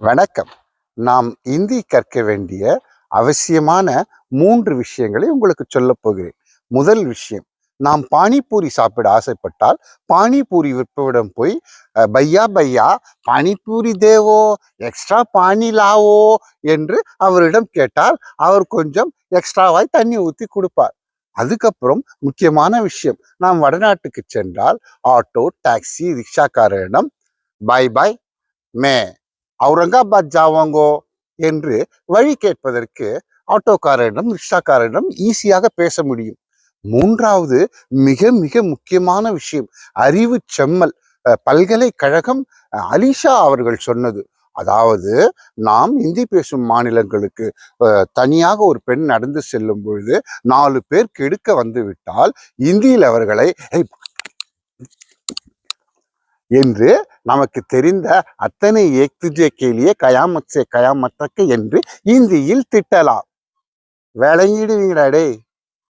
வணக்கம். நாம் இந்தி கற்க வேண்டிய அவசியமான 3 விஷயங்களை உங்களுக்கு சொல்லப் போகிறேன். முதல் விஷயம், நாம் பானிபூரி சாப்பிட ஆசைப்பட்டால் பானிபூரி விற்பவரிடம் போய் பையா பையா பானிபூரி தேவோ, எக்ஸ்ட்ரா பானி லாவோ என்று அவரிடம் கேட்டால் அவர் கொஞ்சம் எக்ஸ்ட்ராவாய் தண்ணி ஊற்றி கொடுப்பார். அதுக்கப்புறம் முக்கியமான விஷயம், நாம் வடநாட்டுக்கு சென்றால் ஆட்டோ, டாக்ஸி, ரிக்ஷாக்காரரிடம் பாய் பாய் மே அவுரங்காபாத் ஜாவாங்கோ என்று வழி கேட்பதற்கு ஆட்டோக்காரரிடம், ரிக்ஷாக்காரரிடம் ஈஸியாக பேச முடியும். மூன்றாவது மிக மிக முக்கியமான விஷயம், அறிவு செம்மல். பல்கலைக்கழகம் அலிஷா அவர்கள் சொன்னது. அதாவது, நாம் இந்தி பேசும் மாநிலங்களுக்கு தனியாக ஒரு பெண் நடந்து செல்லும் பொழுது 4 பேர் கெடுக்க வந்து விட்டால் இந்தியில் அவர்களை என்று நமக்கு தெரிந்த அத்தனை ஏக் துஜே கேலியே கயாமத் சே கயாமத் தக் என்று இந்தியில் திட்டலாம். விளங்கிடுவீங்கடா டே.